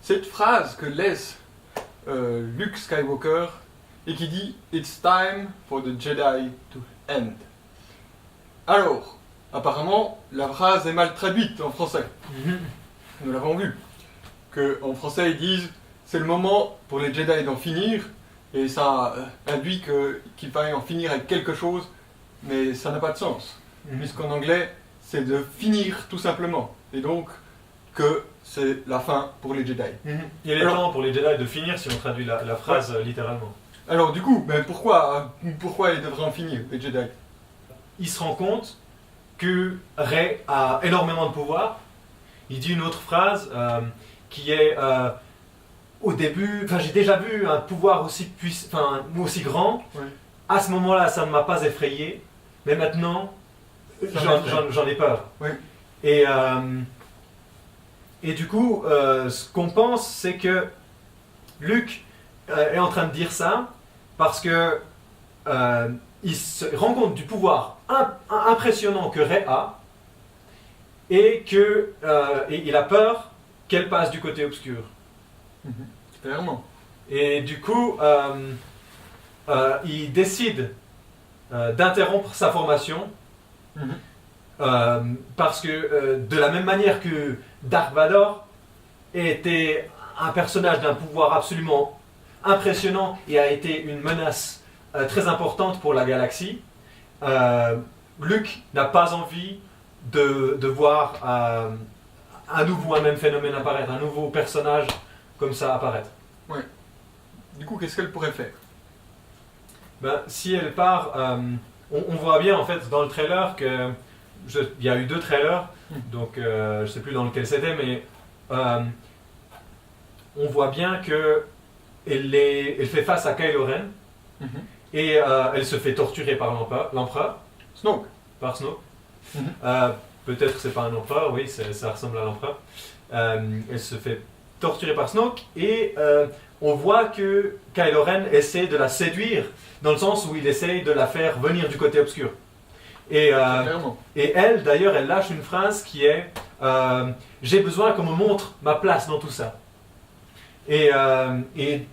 cette phrase que laisse Luke Skywalker et qui dit « It's time for the Jedi to end ». Alors, apparemment, la phrase est mal traduite en français. Nous l'avons vu. En français, ils disent « C'est le moment pour les Jedi d'en finir ». Et ça induit qu'il faille en finir avec quelque chose, mais ça n'a pas de sens. Puisqu'en anglais, c'est de finir tout simplement. Et donc, que c'est la fin pour les Jedi. Il est temps pour les Jedi de finir si on traduit la phrase littéralement. Alors du coup, pourquoi ils devraient en finir, les Jedi? Il se rend compte que Rey a énormément de pouvoir. Il dit une autre phrase qui est au début, j'ai déjà vu un pouvoir aussi grand. Ouais. À ce moment-là, ça ne m'a pas effrayé, mais maintenant, j'en ai peur. Ouais. Et du coup, ce qu'on pense, c'est que Luke est en train de dire ça parce que il se rend compte du pouvoir impressionnant que Rey a et il a peur qu'elle passe du côté obscur. Clairement. Et du coup, il décide d'interrompre sa formation parce que de la même manière que Dark Vador était un personnage d'un pouvoir absolument impressionnant et a été une menace très importante pour la galaxie, Luke n'a pas envie de voir à nouveau un même phénomène apparaître, un nouveau personnage comme ça apparaître. Ouais. Du coup, qu'est-ce qu'elle pourrait faire? Si elle part, on voit bien en fait dans le trailer que il y a eu 2 trailers, donc je ne sais plus dans lequel c'était, mais on voit bien que elle fait face à Kylo Ren et elle se fait torturer par l'empereur. Snoke. Par Snoke. Peut-être que c'est pas un empereur, oui, ça ressemble à l'empereur. Elle se fait torturer par Snoke et on voit que Kylo Ren essaie de la séduire dans le sens où il essaie de la faire venir du côté obscur. Et elle, d'ailleurs, elle lâche une phrase qui est j'ai besoin qu'on me montre ma place dans tout ça. Et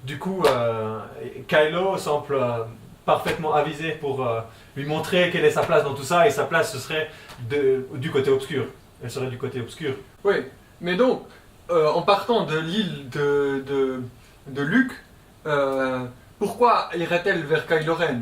du coup, Kylo semble parfaitement avisé pour lui montrer quelle est sa place dans tout ça, et sa place ce serait du côté obscur. Elle serait du côté obscur. Oui, mais donc, en partant de l'île de Luke, pourquoi irait-elle vers Kylo Ren?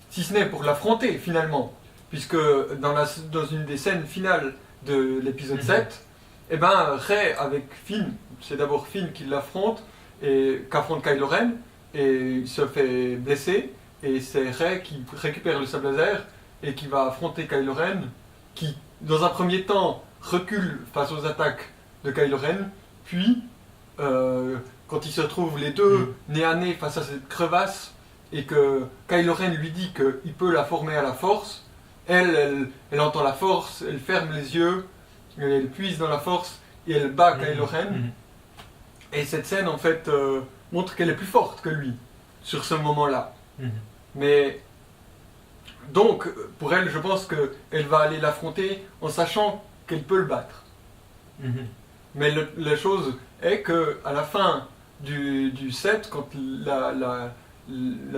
Si ce n'est pour l'affronter finalement, puisque dans une des scènes finales de l'épisode 7, Rey avec Finn, c'est d'abord Finn qui l'affronte, et qu'affronte Kylo Ren, et il se fait blesser, et c'est Rey qui récupère le sable laser, et qui va affronter Kylo Ren, qui dans un premier temps recule face aux attaques de Kylo Ren, puis quand ils se retrouvent les deux nez à nez face à cette crevasse, et que Kylo Ren lui dit qu'il peut la former à la force, elle entend la force, elle ferme les yeux, elle puise dans la force, et elle bat Kylo Ren. Et cette scène, en fait, montre qu'elle est plus forte que lui, sur ce moment-là. Mais, donc, pour elle, je pense qu'elle va aller l'affronter en sachant qu'elle peut le battre. Mais la chose est qu'à la fin du 7, quand la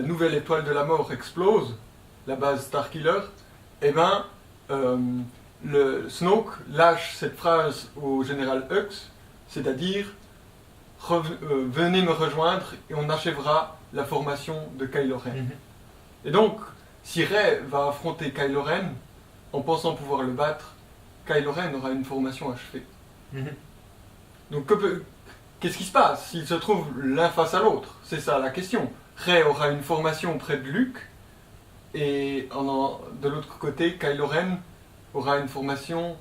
nouvelle étoile de la mort explose, la base Starkiller, Snoke lâche cette phrase au général Hux, c'est-à-dire venez me rejoindre et on achèvera la formation de Kylo Ren. Et donc, si Rey va affronter Kylo Ren en pensant pouvoir le battre, Kylo Ren aura une formation achevée. Donc qu'est-ce qui se passe s'ils se trouvent l'un face à l'autre? C'est ça la question. Rey aura une formation près de Luke, et de l'autre côté, Kylo Ren aura une formation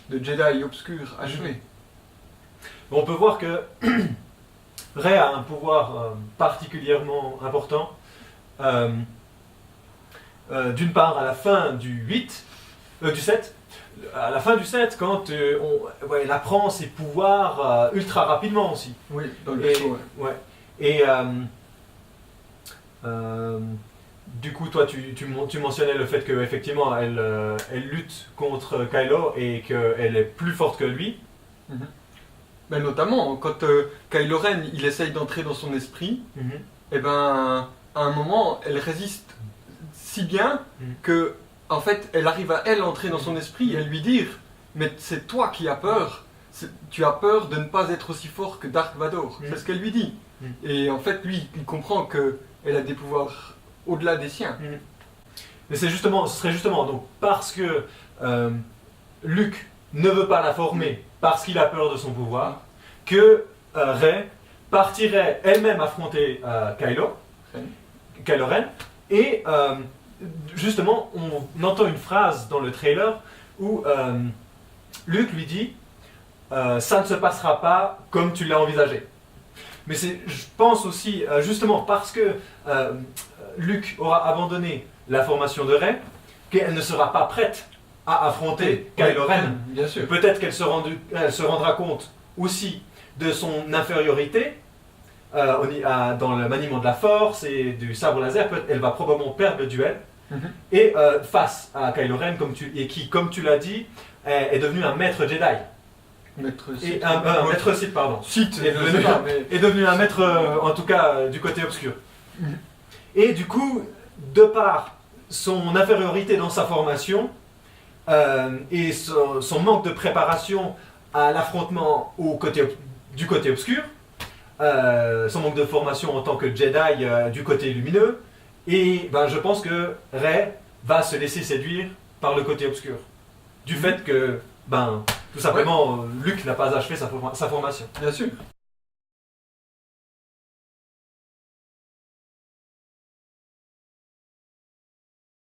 de Jedi obscur achevée. On peut voir que Rey a un pouvoir particulièrement important. D'une part, à la fin du 7, à la fin du 7, quand elle apprend ses pouvoirs ultra rapidement aussi. Oui, dans le show. Ouais. Et du coup, toi, tu mentionnais le fait qu'effectivement, elle lutte contre Kylo et qu'elle est plus forte que lui. Ben, notamment, quand Kylo Ren il essaye d'entrer dans son esprit, Mhm. et ben, à un moment, elle résiste si bien Mhm. que, en fait, elle arrive à elle entrer dans son esprit et à lui dire, mais c'est toi qui as peur. Tu as peur de ne pas être aussi fort que Dark Vador. Mhm. C'est ce qu'elle lui dit. Mhm. Et en fait, lui, il comprend que elle a des pouvoirs au-delà des siens. Mais ce serait justement donc parce que Luke ne veut pas la former parce qu'il a peur de son pouvoir, que Rey partirait elle-même affronter Kylo Ren, et justement on entend une phrase dans le trailer où Luke lui dit ça ne se passera pas comme tu l'as envisagé. Mais je pense aussi, justement parce que Luke aura abandonné la formation de Rey, qu'elle ne sera pas prête à affronter Kylo Ren. Bien sûr. Peut-être qu'elle se rendra compte aussi de son infériorité dans le maniement de la force et du sabre laser. Elle va probablement perdre le duel. Mhm. Et face à Kylo Ren, qui, comme tu l'as dit, est devenu un maître Jedi. Maître Et Sith. un maître Sith, pardon. Sith, Est je sais pas, mais... est devenu un maître, en tout cas, du côté obscur. Mhm. Et du coup, de par son infériorité dans sa formation et son manque de préparation à l'affrontement du côté obscur, son manque de formation en tant que Jedi du côté lumineux, et ben, je pense que Rey va se laisser séduire par le côté obscur. Du fait que, ben, tout simplement, Luke n'a pas achevé sa formation. Bien sûr.